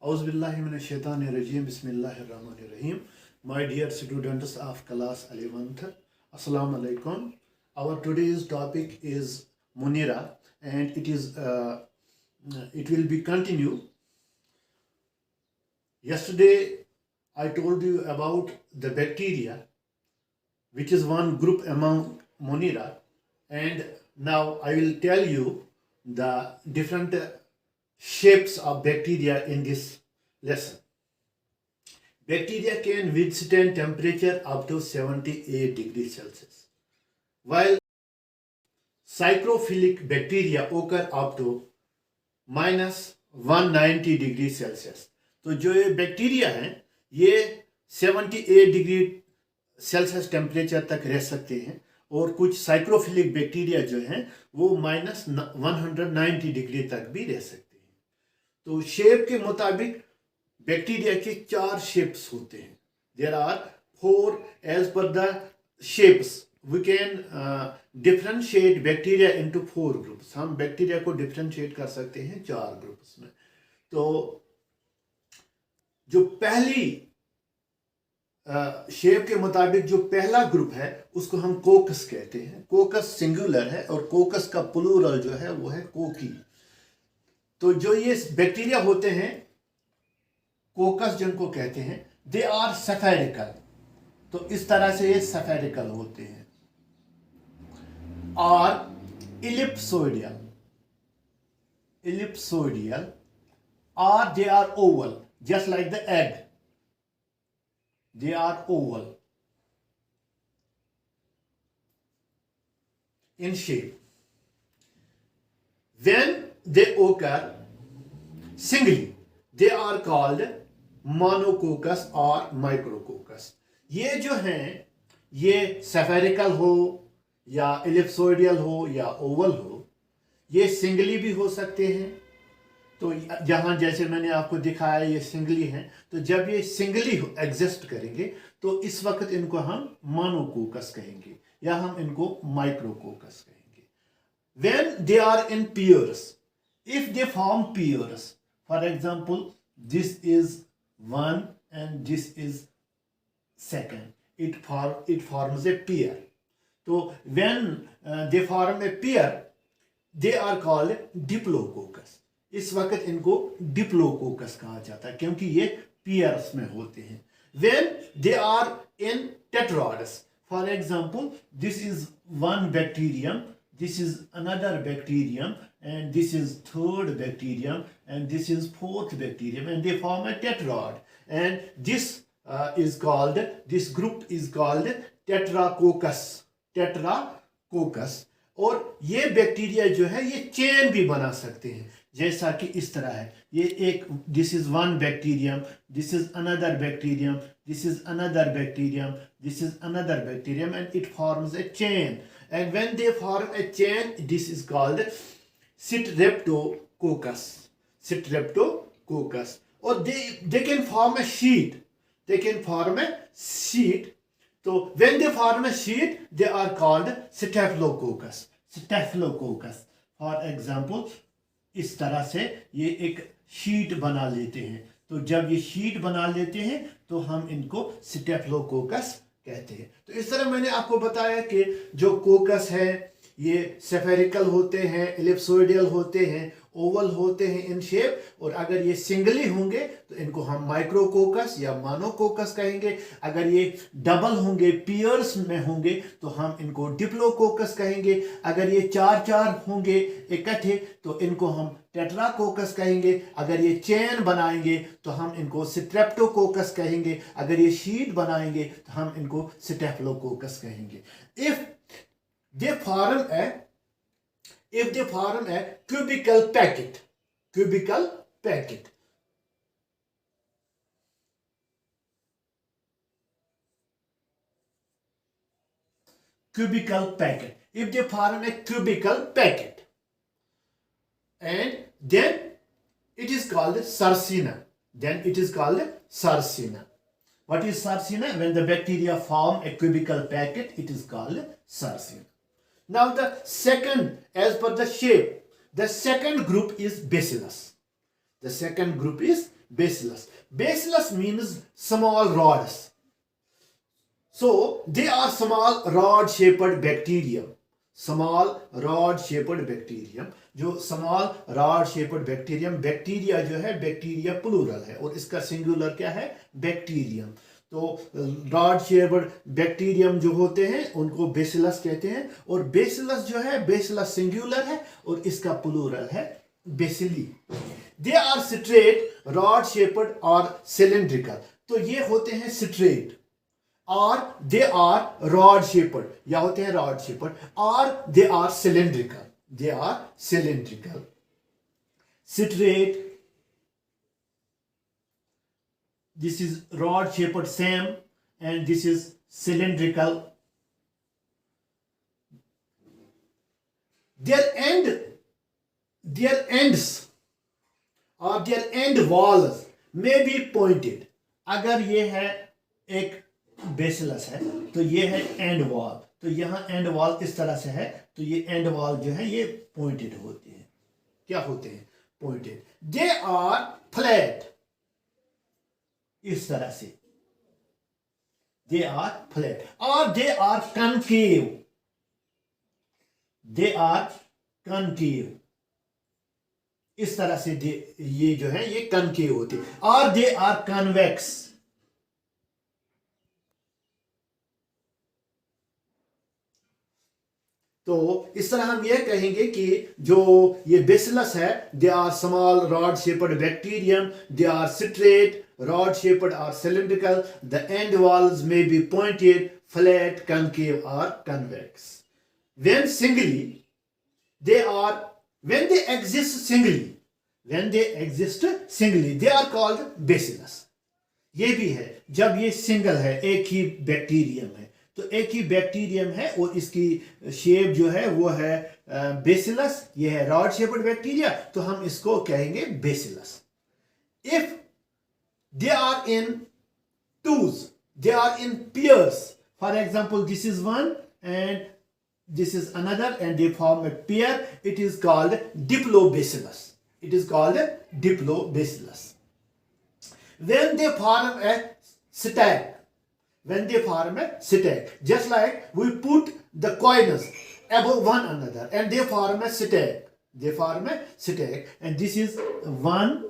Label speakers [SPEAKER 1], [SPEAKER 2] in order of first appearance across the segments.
[SPEAKER 1] Auzubillahiminash-shaytanir-rajim. Bismillahir-rahmanir-rahim. My dear students of class 11th, Assalamu alaikum. Our today's topic is Munira, and it will be continue. Yesterday I told you about the bacteria, which is one group among Munira, and now I will tell you the different shapes of bacteria in this lesson. Bacteria can withstand temperature up to 78 degrees Celsius, while psychrophilic bacteria occur up to minus 190 degree Celsius. तो जो ये bacteria हैं ये 78 degree Celsius temperature तक रह सकते हैं, और कुछ साइक्रोफिलिक बैक्टीरिया जो हैं वो माइनस 190 डिग्री तक भी रह सकते हैं. तो शेप के मुताबिक बैक्टीरिया के 4 शेप्स होते हैं. There are 4 as per the shapes we can differentiate bacteria into 4 groups. हम बैक्टीरिया को डिफरेंशिएट कर सकते हैं 4 ग्रुप्स में. तो जो पहली शेप के मुताबिक जो पहला ग्रुप है उसको हम कोकस कहते हैं. कोकस सिंगुलर है और कोकस का प्लूरल जो है वो है कोकी. तो जो ये बैक्टीरिया होते हैं कोकस जिनको कहते हैं, दे आर सेफेरिकल. तो इस तरह से ये सेफेरिकल होते हैं. और इलिप्सोइडियल और they are oval just like the egg. They are oval in shape. When they occur singly, they are called monococcus or micrococcus. ये जो हैं ये सेफेरिकल हो या इलिप्सोइडियल हो या ओवल हो, ये सिंगली भी हो सकते हैं. तो जहाँ जैसे मैंने आपको दिखाया ये सिंगली हैं, तो जब ये सिंगली एग्जिस्ट करेंगे तो इस वक्त इनको हम मोनोकोकस कहेंगे या हम इनको माइक्रोकोकस कहेंगे. When they are in pairs, if they form pairs, for example, this is one and this is second, it forms a pair. So when they form a pair, they are called diplococcus. इस वक्त इनको diplococcus कहा जाता है क्योंकि ये pairs में होते हैं. When they are in tetrads, for example, this is one bacterium, this is another bacterium, and this is third bacterium, and this is fourth bacterium, and they form a tetrad. And this this group is called tetracoccus. और ये bacteria जो है ये chain भी बना सकते हैं, जैसा कि इस तरह है. ये एक this is one bacterium, this is another bacterium, this is another bacterium, this is another bacterium, and it forms a chain. And when they form a chain, this is called streptococcus. और they can form a sheet. So when they form a sheet, they are called staphylococcus. For example, इस तरह से ये एक sheet बना लेते हैं. तो जब ये शीट बना लेते हैं तो हम इनको स्टेफिलोकोकस कहते हैं. तो इस तरह मैंने आपको बताया कि जो कोकस है ये सेफेरिकल होते हैं, इलिप्सोइडियल होते हैं, ओवल होते हैं इन शेप, और अगर ये सिंगली होंगे तो इनको हम माइक्रोकोकस या मोनोकोकस कहेंगे. अगर ये डबल होंगे, पेयर्स में होंगे, तो हम इनको डिप्लोकोकस कहेंगे. अगर ये 4 होंगे इकट्ठे तो इनको हम टेट्राकोकस कहेंगे. अगर ये चेन बनाएंगे तो हम इनको स्ट्रेप्टोकोकस कहेंगे. अगर ये शीट बनाएंगे तो हम इनको स्टेफिलोकोकस कहेंगे. If they form a cubical packet. If they form a cubical packet, and then it is called sarcina. What is sarcina? When the bacteria form a cubical packet, it is called sarcina. Now the second, as per the shape, the second group is bacillus. The second group is bacillus. Bacillus means small rods. So they are small rod shaped bacterium. Small rod shaped bacterium. जो small rod shaped bacterium, bacteria जो है, bacteria plural है और इसका singular क्या है, bacterium. तो rod shaped bacterium जो होते हैं उनको बेसिलस कहते हैं. और बेसिलस जो है, बेसिलस सिंगुलर है और इसका प्लूरल है bacilli. They are straight, rod shaped और सिलेंड्रिकल. तो ये होते हैं स्ट्रेट, और दे आर रॉड शेप्ड, या होते हैं रॉड शेप्ड, और they are cylindrical. They are cylindrical. Straight, this is rod shaped same, and this is cylindrical. Their ends or their end walls may be pointed. अगर ये है एक bacillus है तो ये है एंड वॉल, तो यहाँ एंड वॉल इस तरह से है, तो ये एंड वॉल जो है ये पॉइंटेड होते हैं. क्या होते हैं, पॉइंटेड. दे आर फ्लैट, इस तरह से दे आर फ्लैट, और they are concave. They are concave, इस तरह से ये जो है ये कनकेव होते हैं. और दे आर कन्वेक्स. तो इस तरह हम ये कहेंगे कि जो ये बेसिलस है, they are small rod shaped bacterium, they are straight, rod shaped or cylindrical. The end walls may be pointed, flat, concave or convex. When they exist singly, they are called bacillus. ये भी है, जब ये single है, एक ही bacterium है, तो एक ही बैक्टीरियम है और इसकी शेप जो है वो है बेसिलस, ये है रॉड शेप्ड बैक्टीरिया, तो हम इसको कहेंगे bacillus. If they are in twos, they are in pairs. For example, this is one and this is another, and they form a pair. It is called diplobacillus. It is called diplobacillus. When they form a stack, just like we put the coins above one another, and they form a stack. And this is one.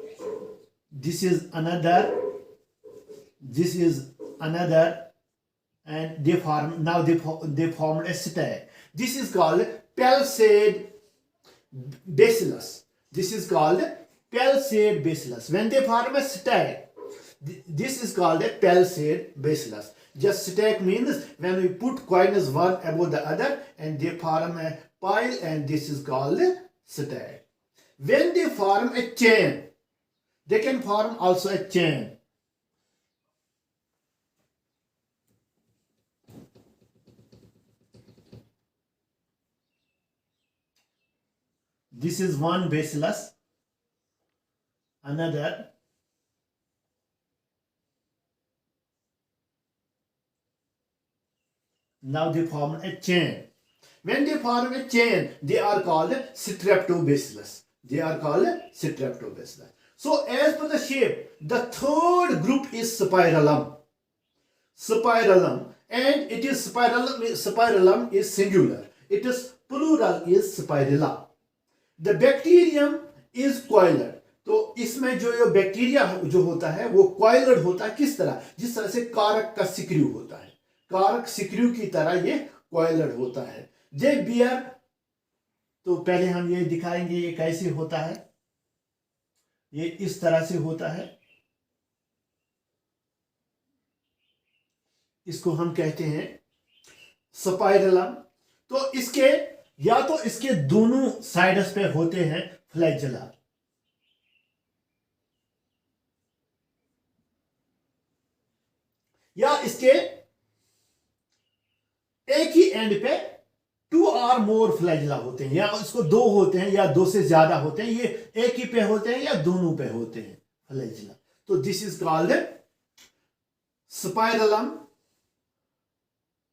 [SPEAKER 1] This is another, and they formed a stack. This is called palisade bacillus. When they form a stack, this is called a palisade bacillus. Just stack means when we put coins one above the other and they form a pile, and this is called a stack. When they form a chain, they can form also a chain. This is one bacillus, another, now they form a chain. When they form a chain, they are called streptobacillus. So as per the shape, the third group is spirillum, and it is spirillum is singular. It is plural is spirilla. The bacterium is coiled. तो इसमें जो bacteria जो होता है वो कॉइलड होता है. किस तरह, जिस तरह से कारक का सिक्रू होता है, कारक सिक्रू की तरह ये कॉइलड होता है. जे बियर, तो पहले हम ये दिखाएंगे ये कैसे होता है. ये इस तरह से होता है, इसको हम कहते हैं स्पाइरलम. तो इसके या तो इसके दोनों साइड्स पे होते हैं फ्लैजेला, या इसके एक ही एंड पे 2 और मोर फ्लैजेला होते हैं, या इसको 2 होते हैं या 2 से ज्यादा होते हैं. ये एक ही पे होते हैं या दोनों पे होते हैं फ्लैजेला. तो दिस इज कॉल्ड स्पाइरलम.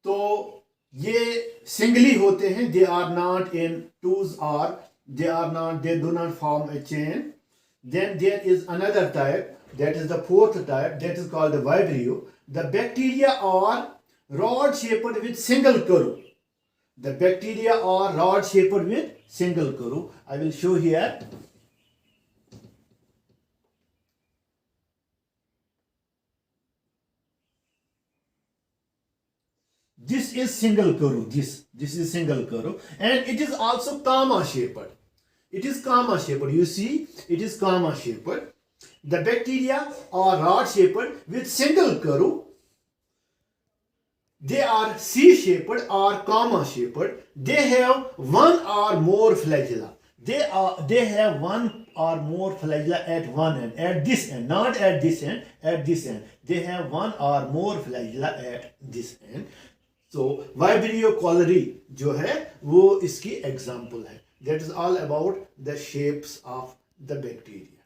[SPEAKER 1] तो ये सिंगली होते हैं. They are not in twos, और they do not form a chain. Then there is another type, that is the fourth type, that is called the Vibrio. The bacteria are rod-shaped with single curve. The bacteria are rod-shaped with single curve. I will show here. This is single curve. This is single curve, and it is also comma shaped. It is comma shaped. You see, it is comma shaped. The bacteria are rod shaped with single curve. They are C-shaped or comma shaped. They have one or more flagella. They have one or more flagella at one end, at this end, not at this end, at this end. They have one or more flagella at this end. So Vibrio cholerae जो है वो इसकी example है. That is all about the shapes of the bacteria.